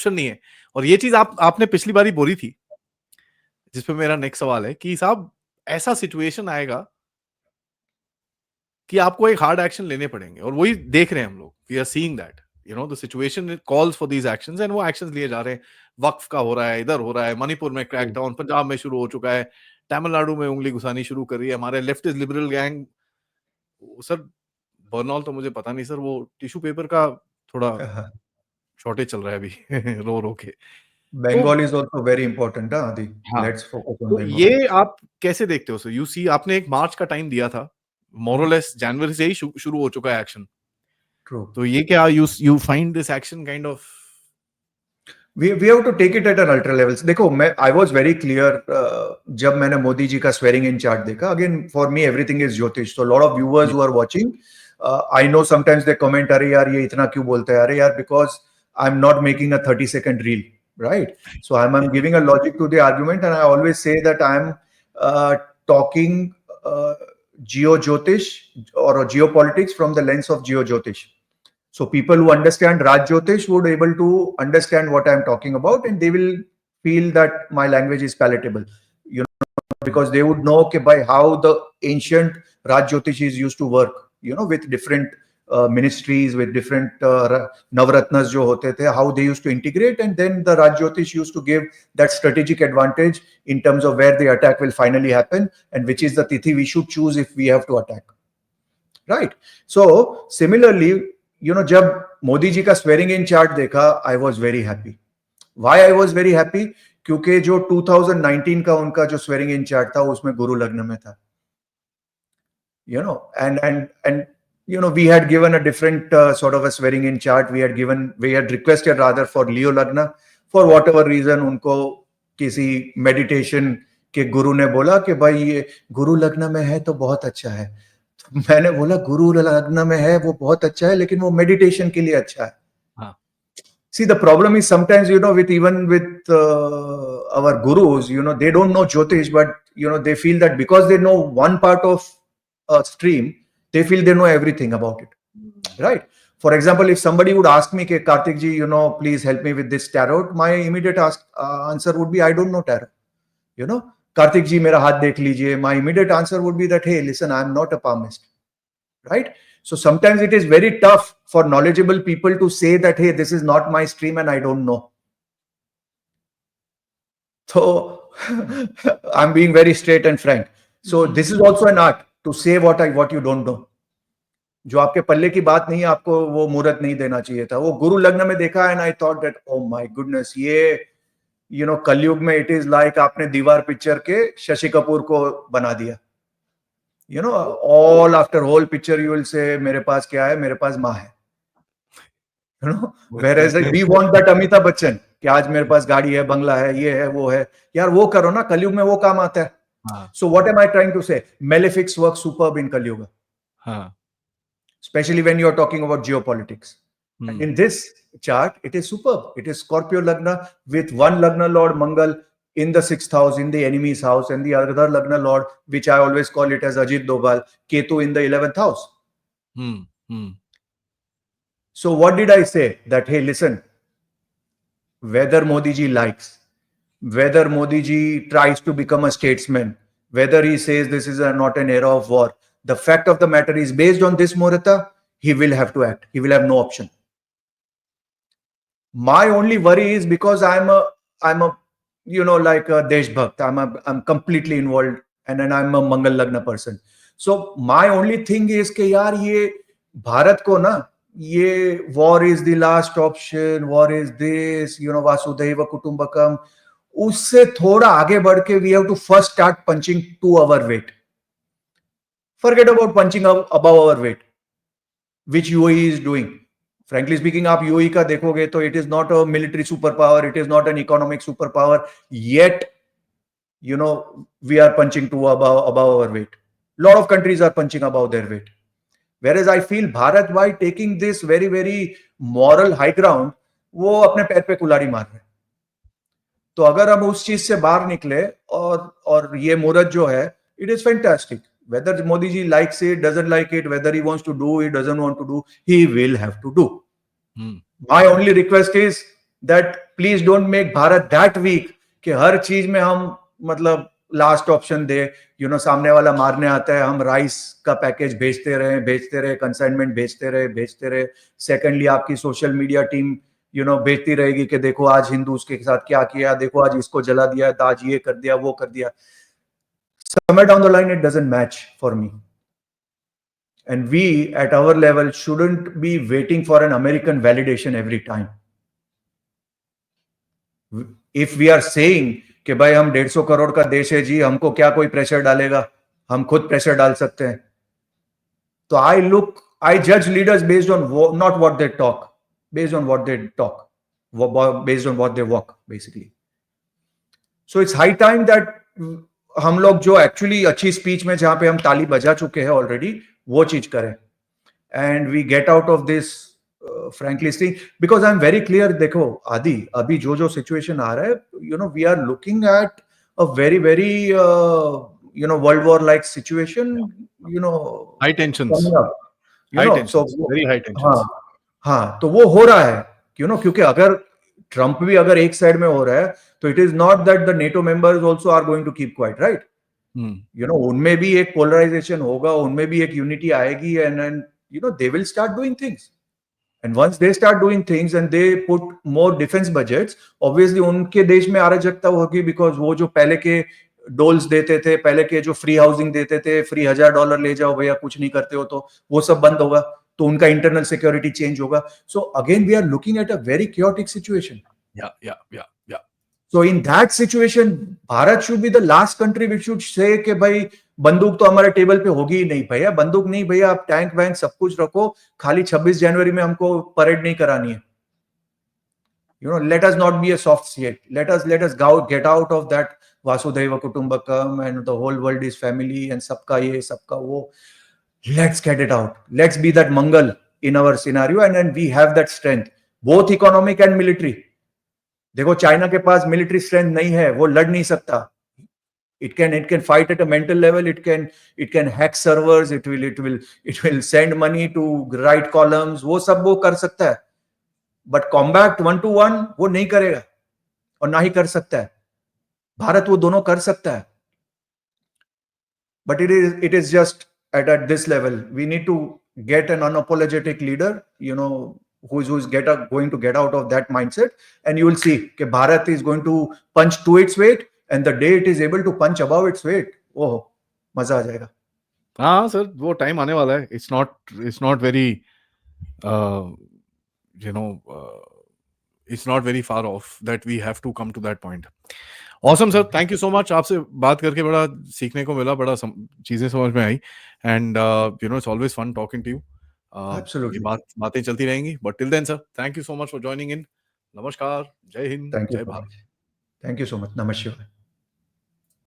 Option नहीं है। और ये चीज आपने पिछली बारी बोली थी, जिसपे मेरा नेक्स्ट सवाल है कि साहब ऐसा सिचुएशन आएगा कि आपको एक हार्ड एक्शन लेने पड़ेंगे, और वही देख रहे हैं हम लोग। We are seeing that the situation calls for these actions, and वो एक्शंस लिए जा रहे हैं। वक्फ का हो रहा है, इधर हो रहा है, मणिपुर में क्रैकडाउन, पंजाब में शुरू हो चुका है, तमिलनाडु में उंगली घुसानी शुरू कर रही है हमारे leftist liberal gang. Sir Burnol तो मुझे पता नहीं सर, वो टिश्यू पेपर का थोड़ा शॉर्टेज चल रहा है अभी रो रो के। Bengal is also very important, Adi. हाँ, Let's focus on तो Bengal. ये आप कैसे देखते हो सर? यू सी, आपने एक मार्च का टाइम दिया था, मोरलेस जनवरी से ही शुरू हो चुका है एक्शन। True. तो ये क्या you find this action kind of? We have to take it at an ultra levels. देखो, I was very clear जब मैंने मोदी जी का swearing in chart देखा. Again, for me everything is Jyotish. So a lot of viewers who are watching, I know sometimes they comment, अरे यार ये इतना क्यों बोलते हैं? अरे यार, because I'm not making a 30-second reel, right? So I'm giving a logic to the argument, and I always say that I'm talking Geo-Jyotish or geopolitics from the lens of Geo-Jyotish. So people who understand Raj Jyotish would able to understand what I'm talking about, and they will feel that my language is palatable, because they would know okay, by how the ancient Raj Jyotish is used to work, with different ministries, with different Navratnas jo hote the, how they used to integrate, and then the Raj Jyotish used to give that strategic advantage in terms of where the attack will finally happen and which is the tithi we should choose if we have to attack. Right? So similarly, जब मोदी जी का swearing in chart देखा, I was very happy. Why I was very happy? क्योंकि जो 2019 का उनका जो swearing in chart था उसमें गुरु लग्न में था. And we had given a different sort of a swearing in chart. We had requested rather for Leo Lagna. For whatever reason उनको किसी मेडिटेशन के गुरु ने बोला कि भाई ये गुरु लग्न में है तो बहुत अच्छा है. मैंने बोला गुरु लग्न में है वो बहुत अच्छा है, लेकिन वो मेडिटेशन के लिए अच्छा है. हाँ. See, the problem is sometimes, with our gurus, they don't know Jyotish, but, they feel that because they know one part of a stream, they feel they know everything about it. Right? For example, if somebody would ask me, Karthik ji, please help me with this tarot, my immediate answer would be, I don't know tarot. Karthik ji, mera haath dekh lijiye. My immediate answer would be that, hey, listen, I'm not a palmist. Right? So sometimes it is very tough for knowledgeable people to say that, hey, this is not my stream and I don't know. So I'm being very straight and frank. So this is also an art to say what you don't know. जो आपके पल्ले की बात नहीं है, आपको वो मुहूर्त नहीं देना चाहिए था. वो गुरु लग्न में देखा and I thought that, oh my goodness, ये कलयुग में it is like आपने दीवार पिक्चर के शशि कपूर को बना दिया. All after whole picture you will say मेरे पास क्या है? मेरे पास माँ है. Whereas we want that Amitabh Bachchan कि आज मेरे पास गाड़ी है, बंगला है, ये है, वो है. यार वो करो ना, कलयुग में वो काम आता है. So what am I trying to say? Malefics work superb in Kalyuga. Especially when you are talking about geopolitics. And in this chart, it is superb. It is Scorpio Lagna with one Lagna Lord Mangal in the 6th house, in the enemy's house, and the other Lagna Lord, which I always call it as Ajit Doval, Ketu in the 11th house. So what did I say? That, hey, listen, whether Modi ji likes, whether Modi ji tries to become a statesman, whether he says this is not an era of war, the fact of the matter is, based on this Muhurta, he will have to act. He will have no option. My only worry is because I'm a like a Deshbhakt. I'm completely involved, and I'm a Mangal Lagna person. So my only thing is कि यार ये भारत को ना, ये war is the last option, war is this, Vasudhaiva Kutumbakam, उससे थोड़ा आगे बढ़ के we have to first start punching to our weight. Forget about punching above our weight, which UAE is doing. Frankly speaking, आप UAE का देखोगे तो it is not a military superpower, it is not an economic superpower, yet, we are punching to above our weight. Lot of countries are punching above their weight. Whereas I feel Bharat, by taking this very, very moral high ground, वो अपने पैर पे कुल्हाड़ी मार रहे हैं. तो अगर हम उस चीज से बाहर निकले और ये मुहूर्त जो है, it is fantastic. Whether Modi ji likes it, doesn't like it, whether he wants to do it, doesn't want to do, he will have to do. My only request is that please don't make Bharat that weak कि हर चीज में हम मतलब last option दे, सामने वाला मारने आता है, हम राइस का पैकेज भेजते रहे, कंसाइनमेंट भेजते रहे। सेकेंडली आपकी सोशल मीडिया टीम भेजती रहेगी कि देखो आज हिंदूज के साथ क्या किया, देखो आज इसको जला दिया, तो आज ये कर दिया, वो कर दिया। Somewhere down the line, it doesn't match for me. And we, at our level, shouldn't be waiting for an American validation every time. If we are saying कि भाई हम 150 करोड़ का देश है जी, हमको क्या कोई प्रेशर डालेगा, हम खुद प्रेशर डाल सकते हैं, तो I judge leaders based on not what they talk, based on what they talk, based on what they walk, basically. So it's high time that हम लोग जो एक्चुअली अच्छी स्पीच में जहां पे हम ताली बजा चुके हैं ऑलरेडी, वो चीज करें, and we get out of this frankly speaking, because I'm very clear. देखो आदि, अभी जो सिचुएशन आ रहा है, we are looking at a very very world war like situation, high tension, very high tension. हाँ, तो वो हो रहा है, क्योंकि अगर ट्रंप भी अगर एक साइड में हो रहा है, तो it is not that the NATO members also are going to keep quiet, right? उनमें भी एक पोलराइजेशन होगा, उनमें भी एक यूनिटी आएगी, and they will start doing things. And once they start doing things and they put more defense budgets, obviously उनके देश में अराजकता होगी, because वो जो पहले के डोल्स देते थे, पहले के जो फ्री हाउसिंग देते थे, फ्री $1000 ले जाओ भैया, कुछ नहीं करते हो, तो वो सब बंद होगा, तो उनका इंटरनल सिक्योरिटी चेंज होगा. So again we are looking at a very chaotic situation. Yeah. So in that situation, Bharat should be the last country which should say कि भाई बंदूक तो हमारे टेबल पे होगी ही नहीं भैया, बंदूक नहीं भैया, आप टैंक वैंक सब कुछ रखो, खाली 26 जनवरी में हमको परेड नहीं करानी है. Let us not be a soft state. Let us get out of that Vasudhaiva Kutumbakam and the whole world is family and sabka ye, sabka wo. Let's get it out. Let's be that Mangal in our scenario, and we have that strength, both economic and military. देखो China के पास military strength नहीं है, वो लड़ नहीं सकता. It can fight at a mental level. It can hack servers. It will send money to write columns. वो सब वो कर सकता है. But combat 1-to-1 वो नहीं करेगा और ना ही कर सकता है. भारत वो दोनों कर सकता है. But it is just at this level. We need to get an unapologetic leader, who's going to get out of that mindset, and you will see that Bharat is going to punch to its weight, and the day it is able to punch above its weight, मजा आ जाएगा. हाँ sir, वो time आने वाला है. It's not very it's not very far off that we have to come to that point. Awesome sir, thank you so much. आपसे बात करके बड़ा सीखने को मिला, बड़ा चीजें समझ में आई, and it's always fun talking to you. Absolutely. बातें चलती रहेंगी, but till then sir, thank you so much for joining in. नमस्कार, जय हिंद, जय Bharat. Thank you so much. Namaskar.